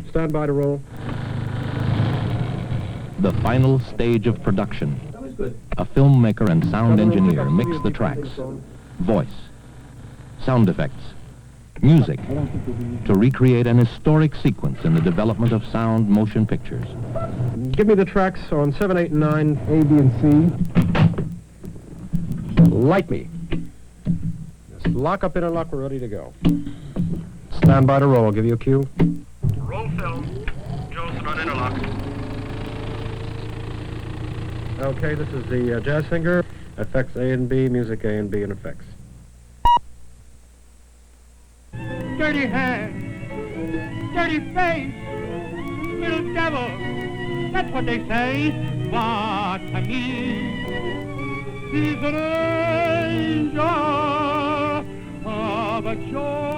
Stand by to roll. The final stage of production. A filmmaker and sound engineer mix the tracks, voice, sound effects, music, to recreate an historic sequence in the development of sound motion pictures. Give me the tracks on 7, 8, and 9. A, B, and C. Light me. Just lock up, interlock, we're ready to go. Stand by to roll. I'll give you a cue. Roll film. Jolson on interlock. Okay, this is the jazz singer. Effects A and B, music A and B, and effects. Dirty hands, dirty face, little devil, that's what they say. But to me, he's an angel of a joy.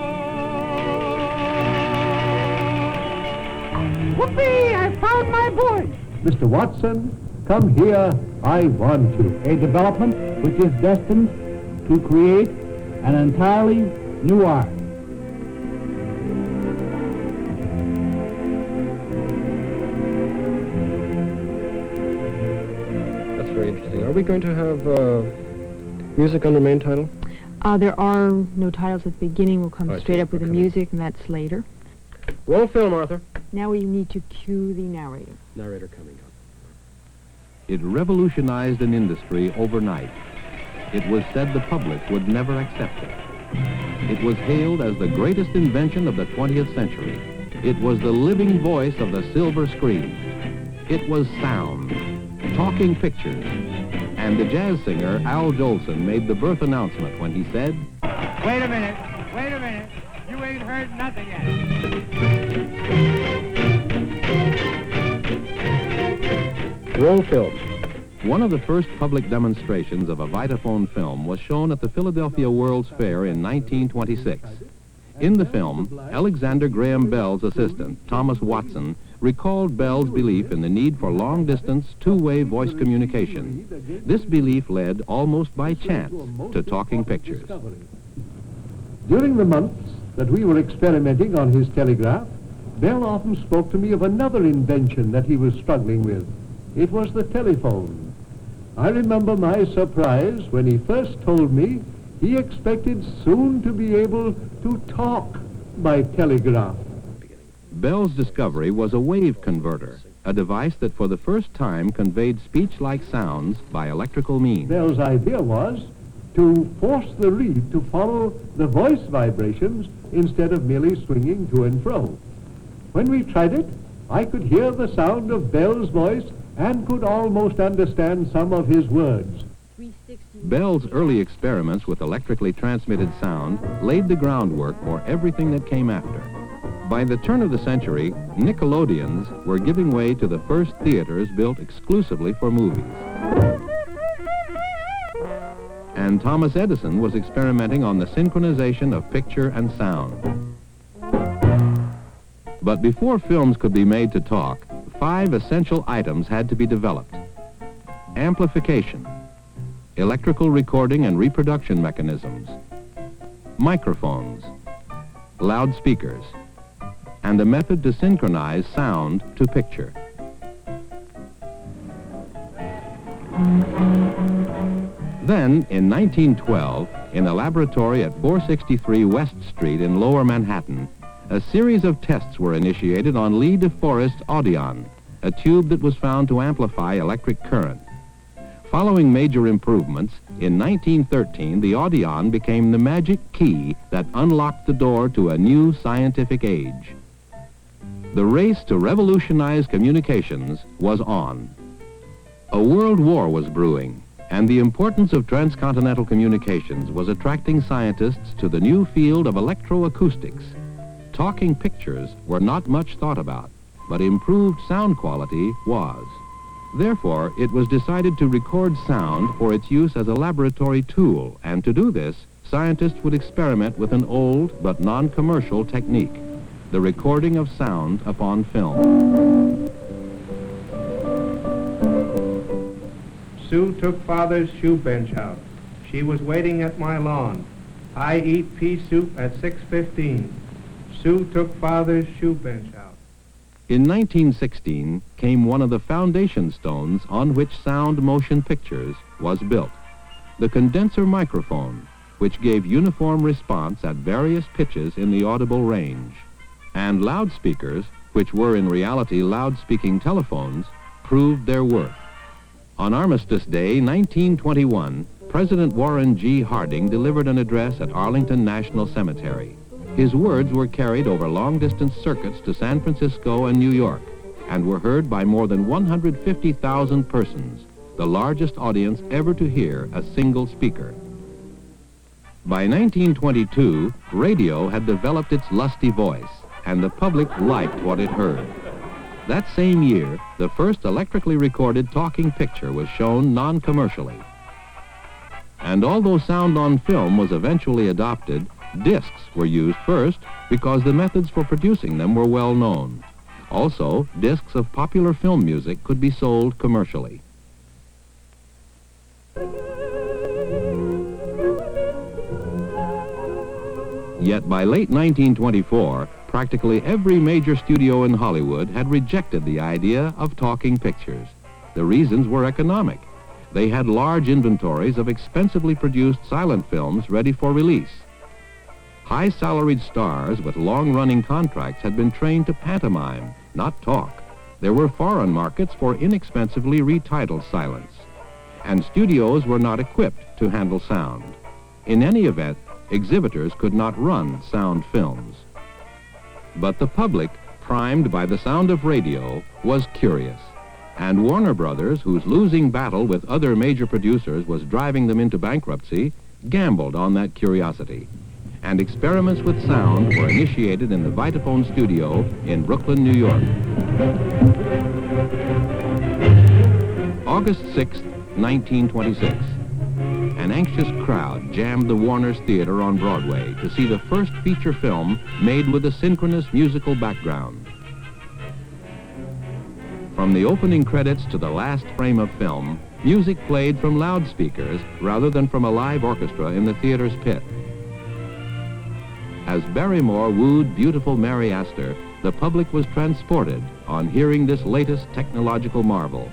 Whoopee, I found my voice. Mr. Watson, come here, I want you. A development which is destined to create an entirely new art. That's very interesting. Are we going to have music under main title? There are no titles at the beginning. We'll come straight up with the music, and that's later. Roll film, Arthur. Now we need to cue the narrator. Narrator coming up. It revolutionized an industry overnight. It was said the public would never accept it. It was hailed as the greatest invention of the 20th century. It was the living voice of the silver screen. It was sound, talking pictures. And the jazz singer Al Jolson made the birth announcement when he said, Wait a minute, you ain't heard nothing yet. Roll film. One of the first public demonstrations of a Vitaphone film was shown at the Philadelphia World's Fair in 1926. In the film, Alexander Graham Bell's assistant, Thomas Watson, recalled Bell's belief in the need for long-distance, two-way voice communication. This belief led, almost by chance, to talking pictures. During the months that we were experimenting on his telegraph, Bell often spoke to me of another invention that he was struggling with. It was the telephone. I remember my surprise when he first told me he expected soon to be able to talk by telegraph. Bell's discovery was a wave converter, a device that for the first time conveyed speech-like sounds by electrical means. Bell's idea was to force the reed to follow the voice vibrations instead of merely swinging to and fro. When we tried it, I could hear the sound of Bell's voice and could almost understand some of his words. Bell's early experiments with electrically transmitted sound laid the groundwork for everything that came after. By the turn of the century, Nickelodeons were giving way to the first theaters built exclusively for movies. And Thomas Edison was experimenting on the synchronization of picture and sound. But before films could be made to talk, 5 essential items had to be developed. Amplification, electrical recording and reproduction mechanisms, microphones, loudspeakers, and a method to synchronize sound to picture. Then, in 1912, in a laboratory at 463 West Street in Lower Manhattan, a series of tests were initiated on Lee de Forest's Audion, a tube that was found to amplify electric current. Following major improvements, in 1913, the Audion became the magic key that unlocked the door to a new scientific age. The race to revolutionize communications was on. A world war was brewing, and the importance of transcontinental communications was attracting scientists to the new field of electroacoustics. Talking pictures were not much thought about, but improved sound quality was. Therefore, it was decided to record sound for its use as a laboratory tool, and to do this, scientists would experiment with an old but non-commercial technique, the recording of sound upon film. Sue took Father's shoe bench out. She was waiting at my lawn. I eat pea soup at 6:15. Sue took Father's shoe bench out. In 1916 came one of the foundation stones on which Sound Motion Pictures was built, the condenser microphone, which gave uniform response at various pitches in the audible range. And loudspeakers, which were in reality loud-speaking telephones, proved their worth. On Armistice Day, 1921, President Warren G. Harding delivered an address at Arlington National Cemetery. His words were carried over long-distance circuits to San Francisco and New York, and were heard by more than 150,000 persons, the largest audience ever to hear a single speaker. By 1922, radio had developed its lusty voice, and the public liked what it heard. That same year, the first electrically recorded talking picture was shown non-commercially. And although sound on film was eventually adopted, discs were used first because the methods for producing them were well known. Also, discs of popular film music could be sold commercially. Yet by late 1924, practically every major studio in Hollywood had rejected the idea of talking pictures. The reasons were economic. They had large inventories of expensively produced silent films ready for release. High-salaried stars with long-running contracts had been trained to pantomime, not talk. There were foreign markets for inexpensively retitled silence. And studios were not equipped to handle sound. In any event, exhibitors could not run sound films. But the public, primed by the sound of radio, was curious. And Warner Brothers, whose losing battle with other major producers was driving them into bankruptcy, gambled on that curiosity. And experiments with sound were initiated in the Vitaphone studio in Brooklyn, New York. August 6, 1926. An anxious crowd jammed the Warner's Theater on Broadway to see the first feature film made with a synchronous musical background. From the opening credits to the last frame of film, music played from loudspeakers rather than from a live orchestra in the theater's pit. As Barrymore wooed beautiful Mary Astor, the public was transported on hearing this latest technological marvel.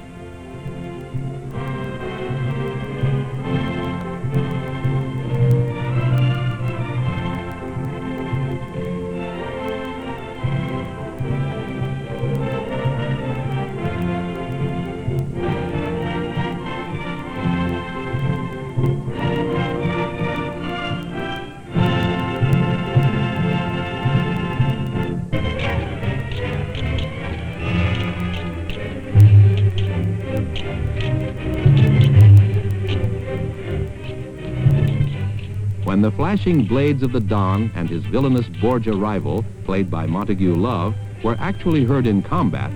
When the flashing blades of the Don and his villainous Borgia rival, played by Montague Love, were actually heard in combat,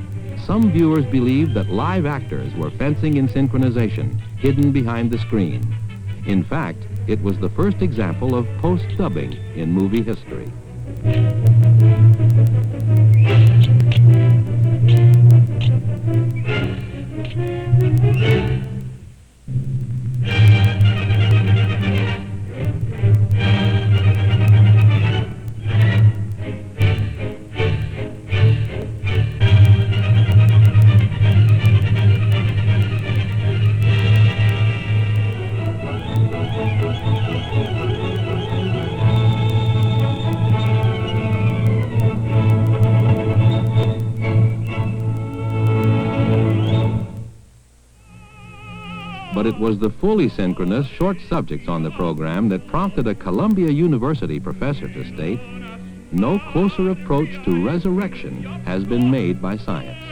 some viewers believed that live actors were fencing in synchronization, hidden behind the screen. In fact, it was the first example of post-dubbing in movie history. But it was the fully synchronous short subjects on the program that prompted a Columbia University professor to state, "No closer approach to resurrection has been made by science."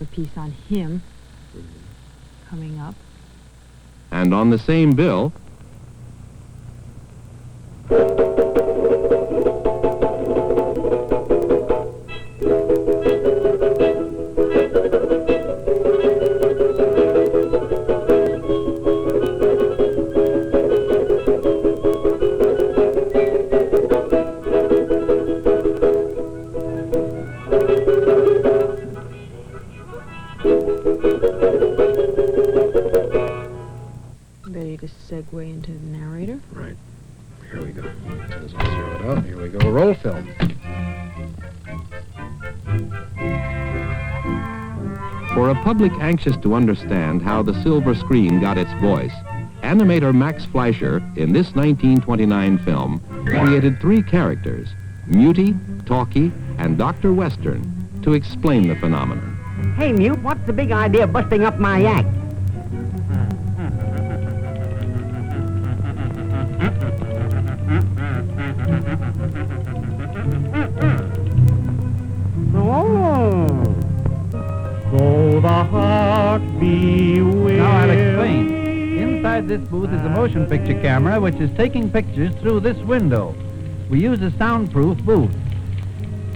A piece on him coming up. And on the same bill, Ready to segue into the narrator. Right. Here we go. As I zero it out, here we go. Roll film. for a public anxious to understand how the silver screen got its voice, animator Max Fleischer, in this 1929 film, created three characters, Mutie, Talkie, and Dr. Western, to explain the phenomenon. Hey, Mute, what's the big idea of busting up my act? So the heart be will. Now I'll explain. Inside this booth is a motion picture camera which is taking pictures through this window. We use a soundproof booth.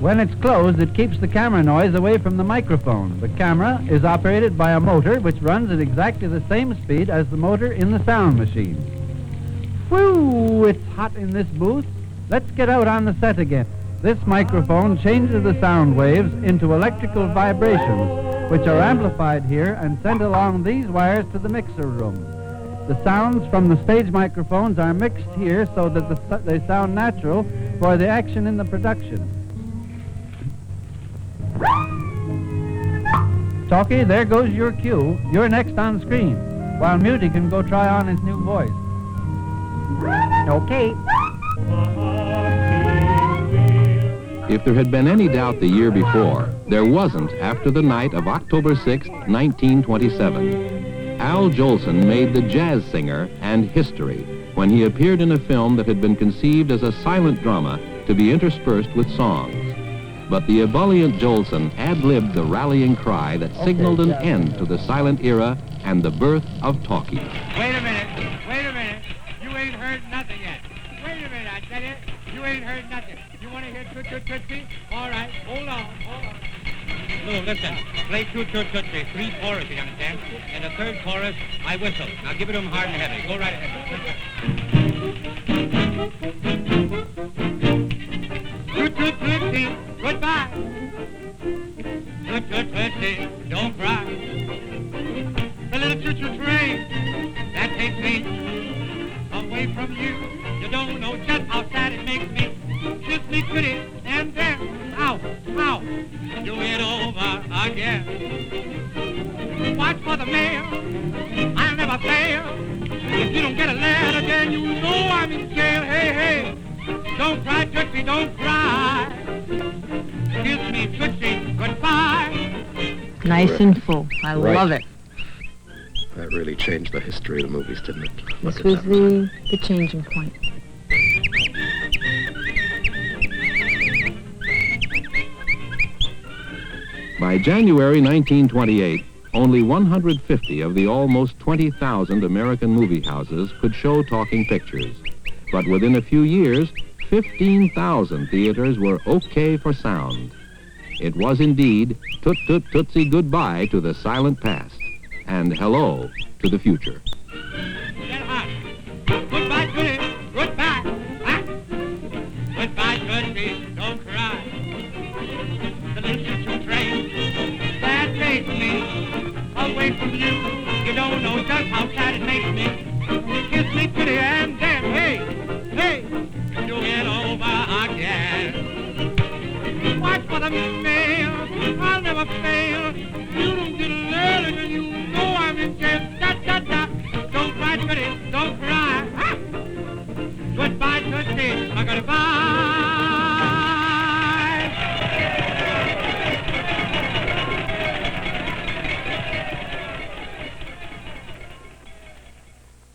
When it's closed, it keeps the camera noise away from the microphone. The camera is operated by a motor which runs at exactly the same speed as the motor in the sound machine. Whew, it's hot in this booth. Let's get out on the set again. This microphone changes the sound waves into electrical vibrations, which are amplified here and sent along these wires to the mixer room. The sounds from the stage microphones are mixed here so that they sound natural for the action in the production. Talkie, there goes your cue. You're next on screen, while Mutie can go try on his new voice. Okay. If there had been any doubt the year before, there wasn't after the night of October 6, 1927. Al Jolson made The Jazz Singer and history when he appeared in a film that had been conceived as a silent drama to be interspersed with songs. But the ebullient Jolson ad-libbed the rallying cry that signaled an end to the silent era and the birth of talkies. Wait a minute. You ain't heard nothing yet. Wait a minute, I tell you. You ain't heard nothing. You want to hear Toot Toot Tootsie? All right, hold on. No, listen. Play Toot Toot Tootsie, 3 choruses, you understand? And the third chorus, I whistle. Now give it to him hard and heavy. Go right ahead. Toot Toot Tootsie, goodbye. Toot Toot Tootsie, don't cry. The little choo-choo train that takes me away from you. You don't know just how sad it makes me. Kiss me pretty and then, ow, do it over again. Watch for the mail, I'll never fail. If you don't get a letter, then you know I'm in jail. Hey, don't cry, Tootsie, don't cry. Kiss me, Tootsie, goodbye. Nice and full. I love it. That really changed the history of the movies, didn't it? This was the changing point. By January 1928, only 150 of the almost 20,000 American movie houses could show talking pictures. But within a few years, 15,000 theaters were okay for sound. It was indeed toot toot tootsie goodbye to the silent past and hello to the future. Get hot. Goodbye, Tootsie, goodbye. Ah. Goodbye, Tootsie, don't cry. The little choo-choo train that takes me away from you. You don't know just how sad it makes me. Kiss me pretty and then, hey, do it over again. for the mail. I'll never fail. You don't get early when you know I'm in jail. Da-da-da. Don't cry, Tootie, don't cry. Ah! Goodbye, Tootsie. I gotta buy.